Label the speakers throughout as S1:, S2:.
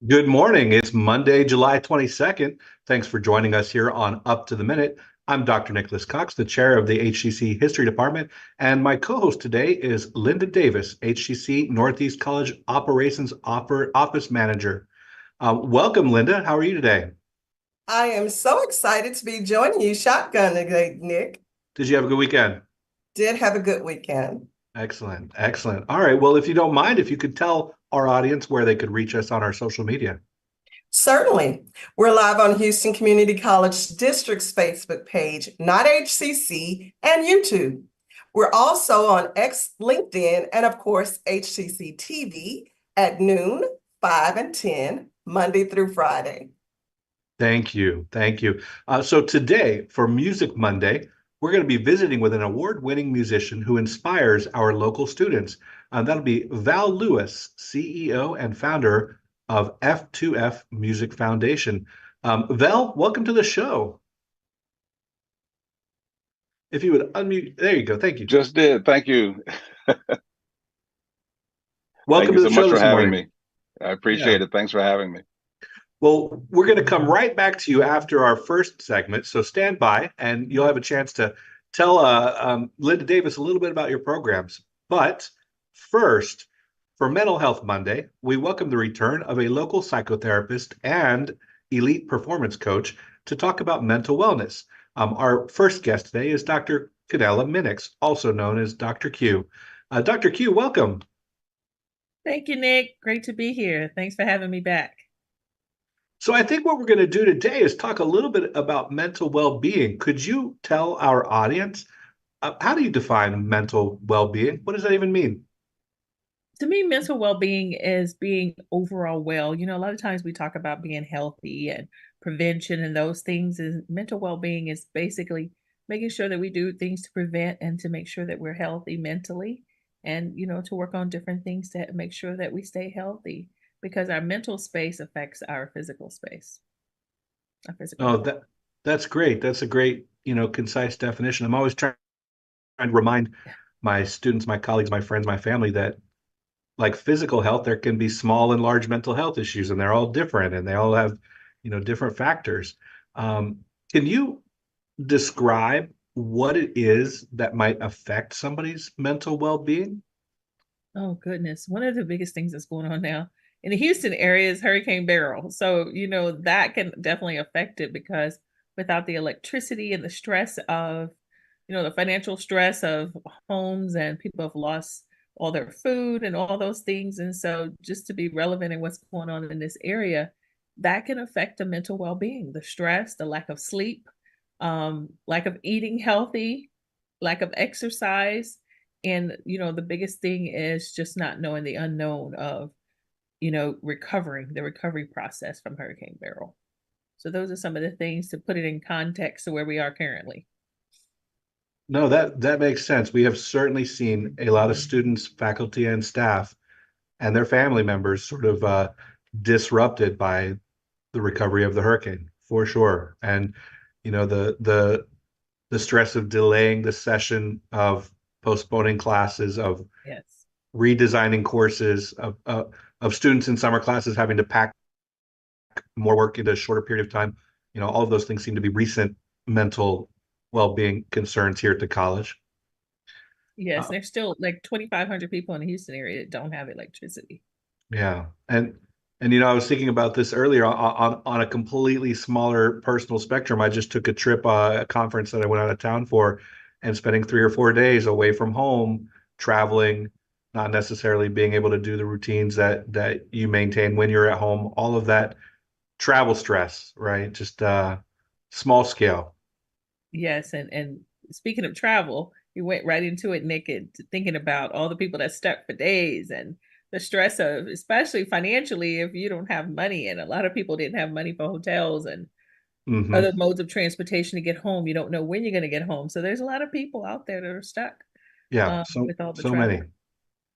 S1: Good morning. It's Monday, July 22nd. Thanks for joining us here on Up to the Minute. I'm Dr. Nicholas Cox, the chair of the HCC History Department, and my co-host today is Linda Davis, HCC Northeast College Operations Office Manager. Welcome, Linda. How are you today?
S2: I am so excited to be joining you shotgun today, Nick.
S1: Did you have a good weekend?
S2: Did have a good weekend.
S1: Excellent, excellent. All right. Well, if you don't mind, if you could tell our audience where they could reach us on our social media.
S2: Certainly. We're live on Houston Community College District's Facebook page, not HCC, and YouTube. We're also on X, LinkedIn, and of course, HCC TV at noon, 5 and 10, Monday through Friday.
S1: Thank you. Thank you. So today, for Music Monday, we're going to be visiting with an award-winning musician who inspires our local students. That'll be Vel Lewis, CEO and founder of F2F Music Foundation. Vel, welcome to the show. If you would unmute, there you go. Thank you.
S3: Just did. Thank you. Thank
S1: Welcome
S3: you
S1: to the
S3: so
S1: show
S3: much for
S1: this
S3: having
S1: morning.
S3: me. I
S1: Yeah.
S3: appreciate it. Thanks for having me.
S1: Well, we're going to come right back to you after our first segment, so stand by, and you'll have a chance to tell Linda Davis a little bit about your programs. But first, for Mental Health Monday, we welcome the return of a local psychotherapist and elite performance coach to talk about mental wellness. Our first guest today is Dr. Quinella Minix, also known as Dr. Q. Dr. Q, welcome.
S4: Thank you, Nick. Great to be here. Thanks for having me back.
S1: So I think what we're going to do today is talk a little bit about mental well-being. Could you tell our audience, how do you define mental well-being? What does that even mean?
S4: To me, mental well-being is being overall well. A lot of times we talk about being healthy and prevention and those things. And mental well-being is basically making sure that we do things to prevent and to make sure that we're healthy mentally and, to work on different things to make sure that we stay healthy because our mental space affects our physical space, our physical
S1: Oh,
S4: health.
S1: that's great. That's a great, concise definition. I'm always trying to remind my students, my colleagues, my friends, my family that like physical health, there can be small and large mental health issues, and they're all different, and they all have, different factors. Um, can you describe what it is that might affect somebody's mental well-being?
S4: Oh goodness. One of the biggest things that's going on now in the Houston area is Hurricane Beryl. So, that can definitely affect it because without the electricity and the stress of, the financial stress of homes and people have lost all their food and all those things. And so just to be relevant in what's going on in this area, that can affect the mental well-being, the stress, the lack of sleep, lack of eating healthy, lack of exercise. And, the biggest thing is just not knowing the unknown of, recovering, the recovery process from Hurricane Beryl. So those are some of the things to put it in context to where we are currently.
S1: No, that makes sense. We have certainly seen a lot of students, faculty, and staff and their family members sort of disrupted by the recovery of the hurricane, for sure. And the stress of delaying the session, of postponing classes, of
S4: Yes.
S1: redesigning courses, of students in summer classes having to pack more work into a shorter period of time. All of those things seem to be recent mental well-being concerns here at the college.
S4: Yes,
S1: Uh,
S4: there's still like 2,500 people in the Houston area that don't have electricity.
S1: yeah, and I was thinking about this earlier on a completely smaller personal spectrum. I just took a trip, a conference that I went out of town for, and spending 3 or 4 days away from home, traveling, not necessarily being able to do the routines that you maintain when you're at home. All of that travel stress, right? Just small scale.
S4: Yes, and speaking of travel, you went right into it, Nick, and thinking about all the people that stuck for days and the stress of, especially financially, if you don't have money, and a lot of people didn't have money for hotels and
S1: Hmm.
S4: other modes of transportation to get home. You don't know when you're going to get home, so there's a lot of people out there that are stuck
S1: Yeah, so
S4: with all the
S1: so many,
S4: travel.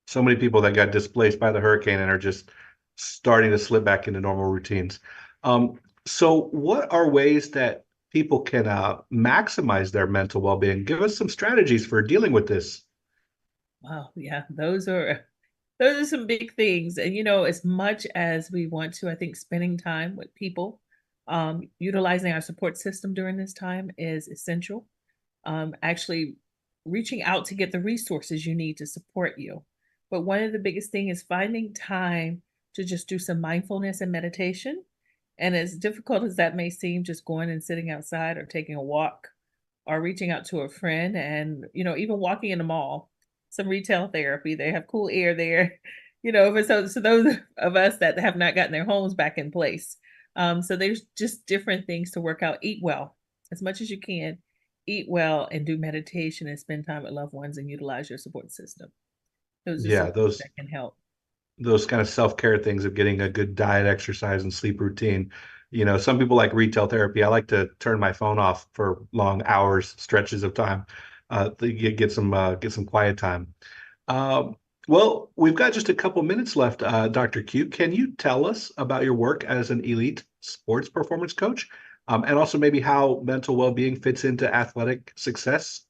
S1: so many people that got displaced by the hurricane and are just starting to slip back into normal routines. So what are ways that people can maximize their mental well-being? Give us some strategies for dealing with this.
S4: Wow, yeah, those are those are some big things. And, as much as we want to, I think spending time with people, utilizing our support system during this time is essential. Actually reaching out to get the resources you need to support you. But one of the biggest things is finding time to just do some mindfulness and meditation. And as difficult as that may seem, just going and sitting outside or taking a walk or reaching out to a friend and, even walking in the mall, some retail therapy, they have cool air there, but so those of us that have not gotten their homes back in place. So there's just different things to work out. Eat well as much as you can, eat well and do meditation and spend time with loved ones and utilize your support system. Those are
S1: Yeah,
S4: some things
S1: those
S4: that can help.
S1: those kind of self-care things of getting a good diet, exercise, and sleep routine. Some people like retail therapy. I like to turn my phone off for long hours, stretches of time, to get some quiet time. Um, well, we've got just a couple minutes left, Dr. Q. Can you tell us about your work as an elite sports performance coach, and also maybe how mental well-being fits into athletic success?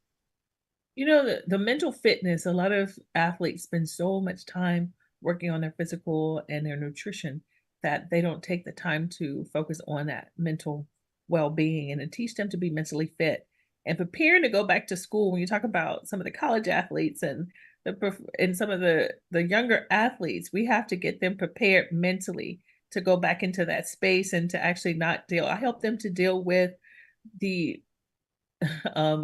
S4: The mental fitness, a lot of athletes spend so much time working on their physical and their nutrition that they don't take the time to focus on that mental well-being and to teach them to be mentally fit and preparing to go back to school. When you talk about some of the college athletes and some of the younger athletes, we have to get them prepared mentally to go back into that space and to actually not deal. I help them to deal with the I'm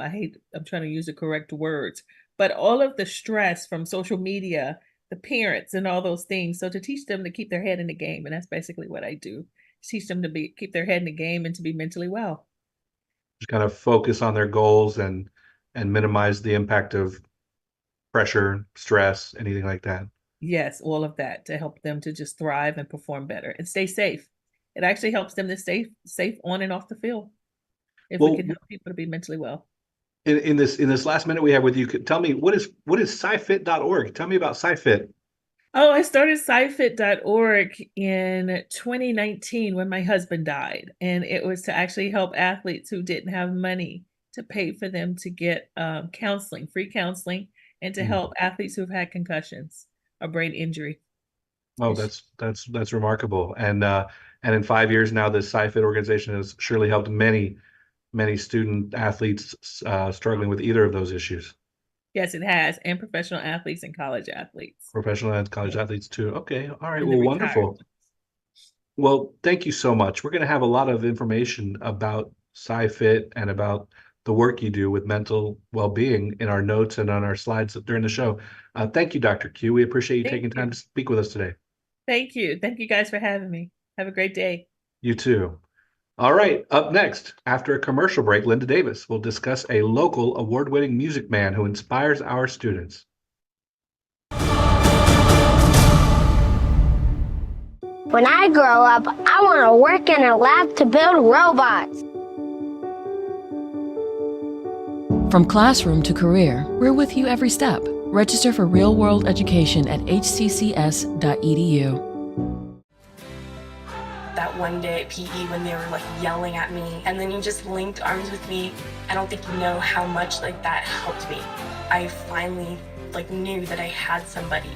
S4: trying to use the correct words, but all of the stress from social media, the parents and all those things. So to teach them to keep their head in the game, and that's basically what I do. Teach them to keep their head in the game and to be mentally well.
S1: Just kind of focus on their goals and minimize the impact of pressure, stress, anything like that.
S4: Yes, all of that to help them to just thrive and perform better and stay safe. It actually helps them to stay safe on and off the field if we
S1: Well,
S4: can help people to be mentally well.
S1: in this last minute we have with you, tell me what is scifit.org? Tell me about scifit.
S4: Oh, I started scifit.org in 2019 when my husband died. And it was to actually help athletes who didn't have money to pay for them to get counseling, free counseling, and to help athletes who've had concussions or brain injury.
S1: Oh, that's remarkable. And in 5 years now, this scifit organization has surely helped many student athletes struggling with either of those issues.
S4: Yes, it has. And professional athletes and college athletes.
S1: Professional and college athletes too. Okay. All right.
S4: And
S1: Well,
S4: the retired.
S1: wonderful. Well, thank you so much. We're going to have a lot of information about SciFit and about the work you do with mental well-being in our notes and on our slides during the show. Thank you, Dr. Q. We appreciate you taking time to speak with us today.
S4: Thank you. Thank you guys for having me. Have a great day.
S1: You too. All right. Up next, after a commercial break, Linda Davis will discuss a local award-winning music man who inspires our students.
S5: When I grow up, I want to work in a lab to build robots.
S6: From classroom to career, we're with you every step. Register for real-world education at hccs.edu.
S7: That one day at PE when they were yelling at me and then you just linked arms with me, I don't think you know how much that helped me. I finally knew that I had somebody.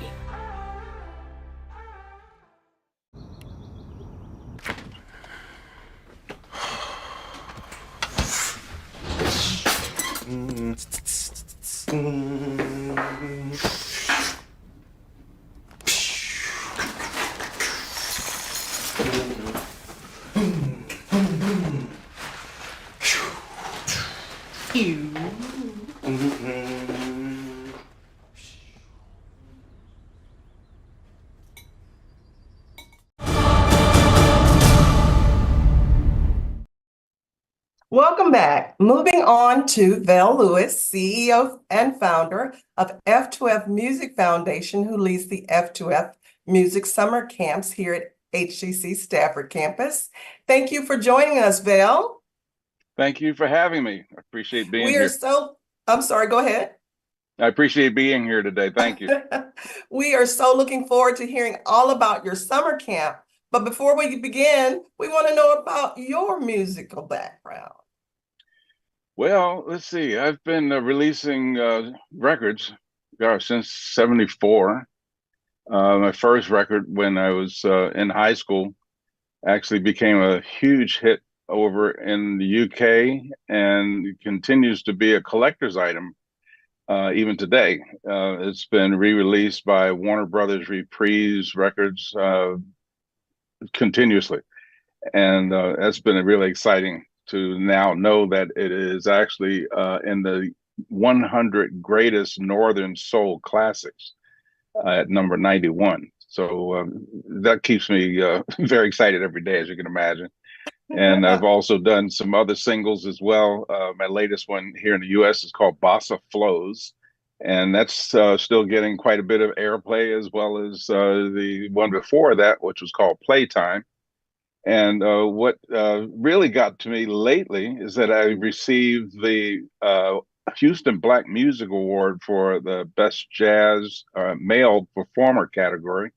S2: Welcome back. Moving on to Vel Lewis, CEO and founder of F2F Music Foundation, who leads the F2F Music Summer Camps here at HCC Stafford campus. Thank you for joining us, Vel.
S3: Thank you for having me. I appreciate being here.
S2: I'm sorry, go ahead.
S3: I appreciate being here today. Thank you.
S2: We are so looking forward to hearing all about your summer camp. But before we begin, we want to know about your musical background.
S3: Well, let's see. I've been releasing records since '74. My first record when I was in high school actually became a huge hit over in the UK and continues to be a collector's item even today. It's been re-released by Warner Brothers Reprise Records continuously. And that's been really exciting to now know that it is actually in the 100 greatest Northern Soul classics at number 91. So that keeps me very excited every day, as you can imagine. And I've also done some other singles as well. My latest one here in the US is called Bossa Flows. And that's still getting quite a bit of airplay, as well as the one before that, which was called Playtime. And what really got to me lately is that I received the Houston Black Music Award for the Best Jazz Male Performer category.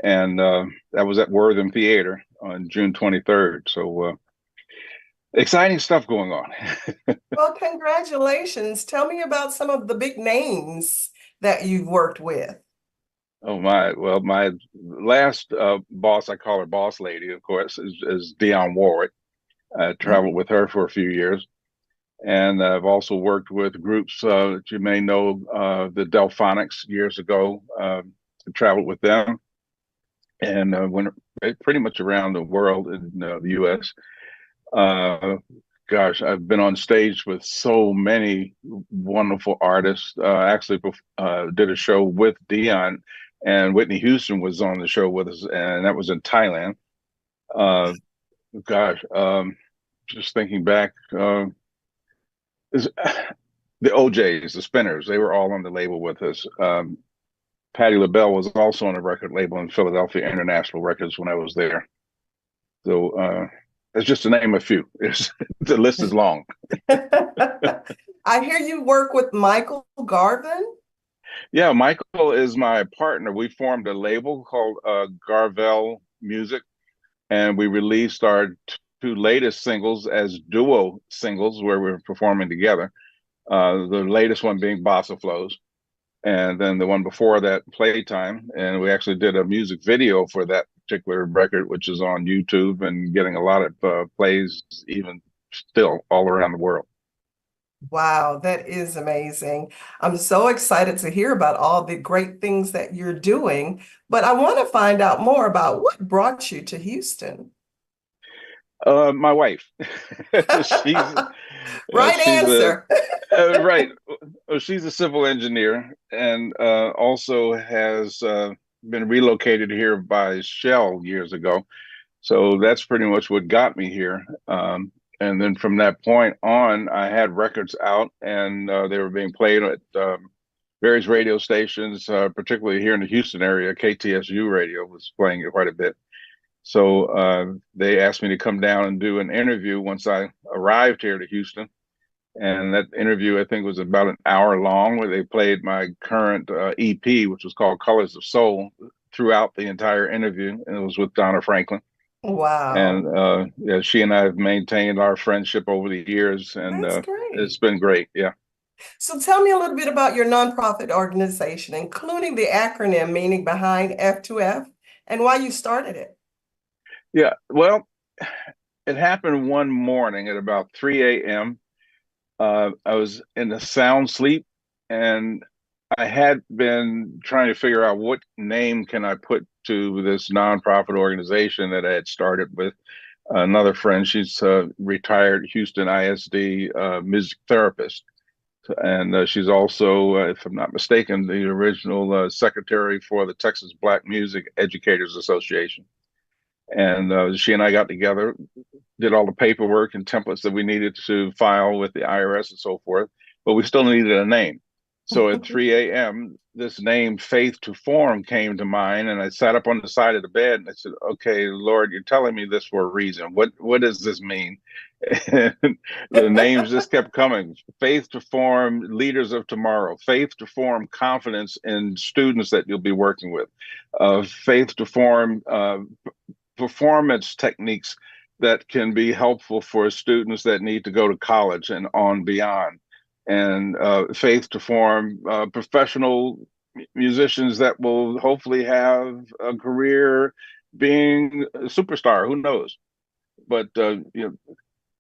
S3: And that was at Wortham Theater on June 23rd. So exciting stuff going on.
S2: Well, congratulations. Tell me about some of the big names that you've worked with.
S3: Oh my! Well, my last boss, I call her boss lady, of course, is Dionne Warwick. I traveled with her for a few years, and I've also worked with groups that you may know, the Delphonics years ago. I traveled with them, and went pretty much around the world in the U.S. Gosh, I've been on stage with so many wonderful artists. Actually, did a show with Dionne, and Whitney Houston was on the show with us, and that was in Thailand. Gosh, just thinking back, is the OJs, the Spinners, they were all on the label with us. Patti LaBelle was also on a record label in Philadelphia International Records when I was there. So that's just to name a few. The list is long.
S2: I hear you work with Michael Garvin.
S3: Yeah, Michael is my partner. We formed a label called Vel Music, and we released our two latest singles as duo singles where we're performing together. The latest one being Bossa Flows, and then the one before that, Playtime. And we actually did a music video for that particular record, which is on YouTube and getting a lot of plays even still all around the world.
S2: Wow, that is amazing. I'm so excited to hear about all the great things that you're doing, but I want to find out more about what brought you to Houston.
S3: My wife.
S2: Right answer.
S3: Right. She's a civil engineer and also has been relocated here by Shell years ago. So that's pretty much what got me here. And then from that point on, I had records out, and they were being played at various radio stations, particularly here in the Houston area. KTSU radio was playing it quite a bit. So they asked me to come down and do an interview once I arrived here to Houston. And that interview, I think, was about an hour long, where they played my current EP, which was called Colors of Soul, throughout the entire interview. And it was with Donna Franklin.
S2: Wow.
S3: And yeah, she and I have maintained our friendship over the years, and
S2: That's great.
S3: it's been great. Yeah.
S2: So tell me a little bit about your nonprofit organization, including the acronym meaning behind F2F and why you started it.
S3: Yeah, well, it happened one morning at about 3 a.m. I was in a sound sleep, and I had been trying to figure out what name can I put to this nonprofit organization that I had started with another friend. She's a retired Houston ISD music therapist. And she's also, if I'm not mistaken, the original secretary for the Texas Black Music Educators Association. And she and I got together, did all the paperwork and templates that we needed to file with the IRS and so forth, but we still needed a name. So at 3 a.m., this name, Faith to Form, came to mind, and I sat up on the side of the bed and I said, okay, Lord, you're telling me this for a reason. What does this mean? And the names just kept coming. Faith to Form Leaders of Tomorrow. Faith to Form Confidence in Students that you'll be working with. Faith to Form performance techniques that can be helpful for students that need to go to college and on beyond. And Faith to Form professional musicians that will hopefully have a career being a superstar. Who knows? But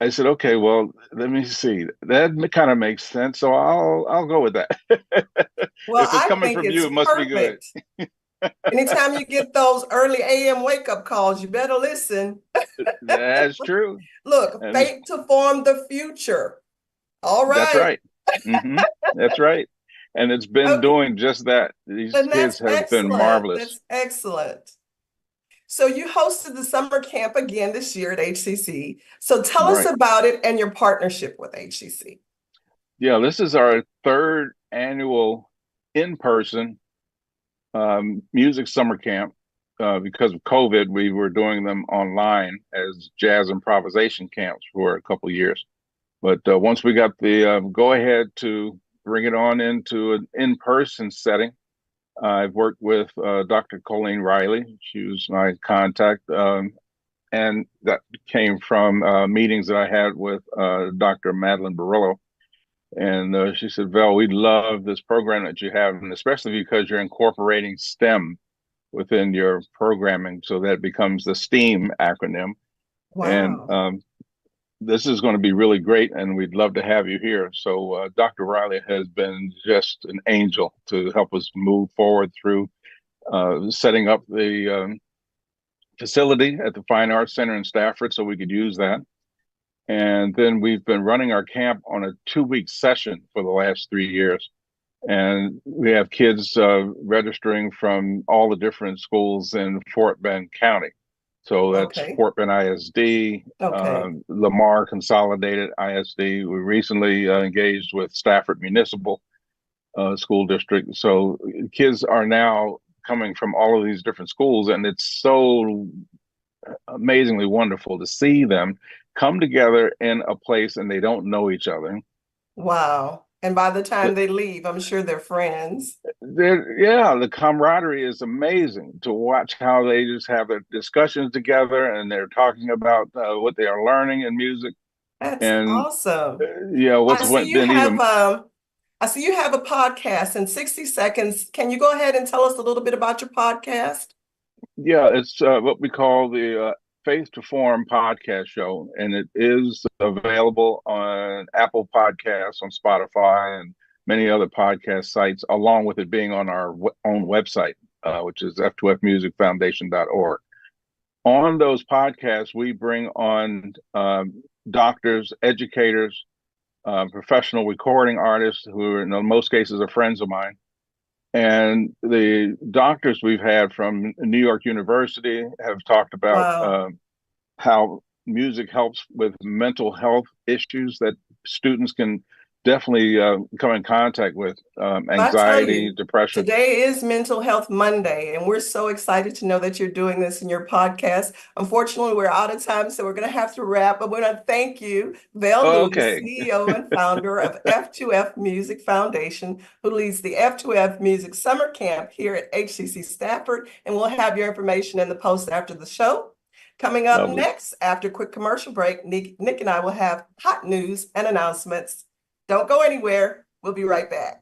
S3: I said, okay, well, let me see. That kind of makes sense, so I'll go with that.
S2: Well,
S3: If it's
S2: I
S3: coming
S2: think
S3: from you,
S2: it's
S3: it must be good.
S2: perfect. Anytime you get those early AM wake-up calls, you better listen.
S3: That's true.
S2: Look,
S3: And
S2: fate to form the future. All
S3: that's
S2: right.
S3: right. That's right. And it's been
S2: Okay.
S3: doing just that. These
S2: And
S3: kids
S2: that's
S3: have been
S2: excellent.
S3: marvelous.
S2: That's excellent. So you hosted the summer camp again this year at HCC. So tell us
S3: Right.
S2: about it and your partnership with HCC.
S3: Yeah, this is our third annual in-person music summer camp. Because of COVID, we were doing them online as jazz improvisation camps for a couple of years. But once we got the go ahead to bring it on into an in-person setting, I've worked with Dr. Colleen Riley. She was my contact. And that came from meetings that I had with Dr. Madeline Barillo. And she said, Vel, we love this program that you have, and especially because you're incorporating STEM within your programming. So that becomes the STEAM acronym. And
S2: Wow.
S3: this is going to be really great, and we'd love to have you here. So Dr. Riley has been just an angel to help us move forward through setting up the facility at the Fine Arts Center in Stafford so we could use that. And then we've been running our camp on a 2-week session for the last 3 years. And we have kids registering from all the different schools in Fort Bend County. So that's
S2: Okay.
S3: Fort Bend ISD,
S2: Okay.
S3: Lamar Consolidated ISD. We recently engaged with Stafford Municipal School District. So kids are now coming from all of these different schools, and it's so amazingly wonderful to see them come together in a place and they don't know each other.
S2: Wow. And by the time they leave, I'm sure they're friends.
S3: Yeah, the camaraderie is amazing to watch how they just have their discussions together and they're talking about what they are learning in music.
S2: That's
S3: And
S2: awesome.
S3: what's been even
S2: I see you have a podcast in 60 seconds. Can you go ahead and tell us a little bit about your podcast?
S3: it's what we call the Faith to Form podcast show, and it is available on Apple Podcasts, on Spotify, and many other podcast sites, along with it being on our own website, which is F2FMusicFoundation.org. On those podcasts, we bring on doctors, educators, professional recording artists who are, in most cases, are friends of mine. And the doctors we've had from New York University have talked about
S2: Wow.
S3: how music helps with mental health issues that students can definitely come in contact with,
S2: I tell
S3: anxiety,
S2: you,
S3: depression.
S2: today is Mental Health Monday, and we're so excited to know that you're doing this in your podcast. Unfortunately, we're out of time, so we're going to have to wrap. But we're going to thank you, Vel Lewis,
S3: Okay.
S2: CEO and founder of F2F Music Foundation, who leads the F2F Music Summer Camp here at HCC Stafford. And we'll have your information in the post after the show. Coming up
S3: Lovely.
S2: next, after a quick commercial break, Nick and I will have hot news and announcements. Don't go anywhere. We'll be right back.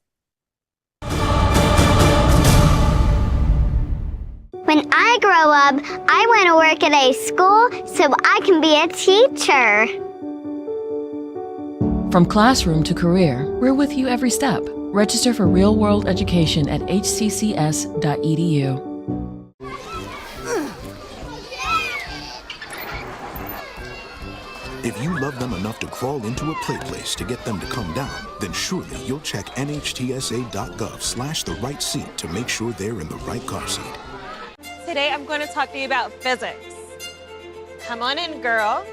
S5: When I grow up, I want to work at a school so I can be a teacher.
S6: From classroom to career, we're with you every step. Register for real-world education at hccs.edu.
S8: If you love them enough to crawl into a play place to get them to come down, then surely you'll check nhtsa.gov/the right seat to make sure they're in the right car seat.
S9: Today I'm going to talk to you about physics. Come on in, girls.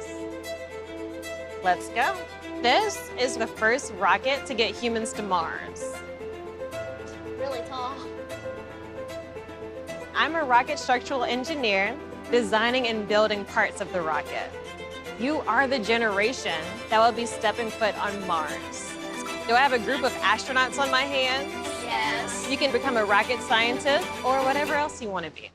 S9: Let's go. This is the first rocket to get humans to Mars.
S5: Really tall.
S9: I'm a rocket structural engineer, designing and building parts of the rocket. You are the generation that will be stepping foot on Mars. Do I have a group of astronauts on my hands?
S5: Yes.
S9: You can become a rocket scientist or whatever else you want to be.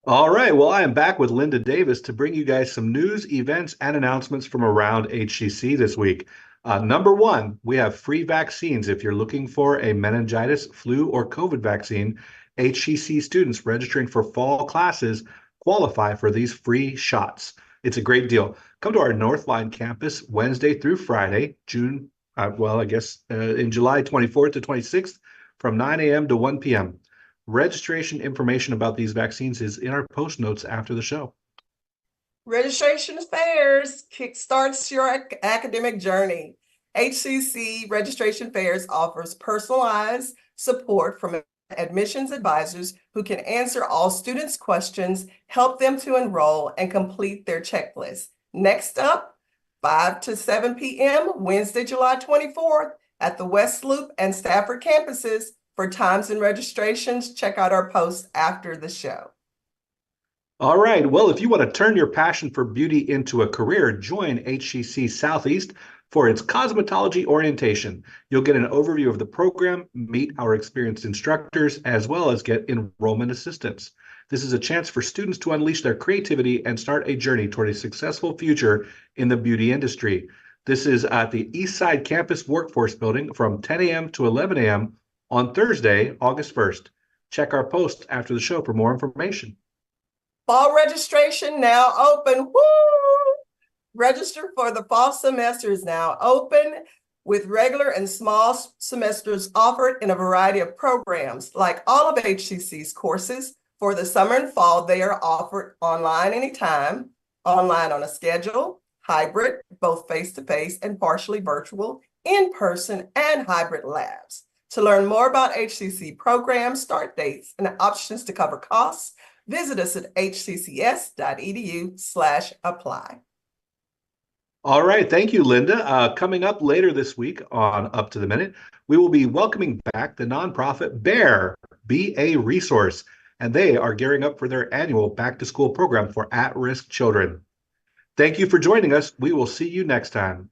S1: All right. Well, I am back with Linda Davis to bring you guys some news, events, and announcements from around HCC this week. Number one, we have free vaccines. If you're looking for a meningitis, flu, or COVID vaccine, HCC students registering for fall classes qualify for these free shots. It's a great deal. Come to our Northline campus Wednesday through Friday, in July 24th to 26th from 9 a.m. to 1 p.m. Registration information about these vaccines is in our post notes after the show.
S2: Registration Fairs kickstarts your academic journey. HCC Registration Fairs offers personalized support from admissions advisors who can answer all students' questions, help them to enroll, and complete their checklist. Next up, 5 to 7 p.m., Wednesday, July 24th, at the West Loop and Stafford campuses. For times and registrations, check out our posts after the show.
S1: All right. Well, if you want to turn your passion for beauty into a career, join HCC Southeast for its cosmetology orientation. You'll get an overview of the program, meet our experienced instructors, as well as get enrollment assistance. This is a chance for students to unleash their creativity and start a journey toward a successful future in the beauty industry. This is at the Eastside Campus Workforce Building from 10 a.m. to 11 a.m. on Thursday, August 1st. Check our post after the show for more information.
S2: Fall registration now open. Woo! Register for the fall semester is now open with regular and small semesters offered in a variety of programs. Like all of HCC's courses, for the summer and fall, they are offered online anytime, online on a schedule, hybrid, both face-to-face and partially virtual, in-person and hybrid labs. To learn more about HCC programs, start dates, and options to cover costs, visit us at hccs.edu/apply.
S1: All right. Thank you, Linda. Coming up later this week on Up to the Minute, we will be welcoming back the nonprofit Bear, Be a Resource, and they are gearing up for their annual back-to-school program for at-risk children. Thank you for joining us. We will see you next time.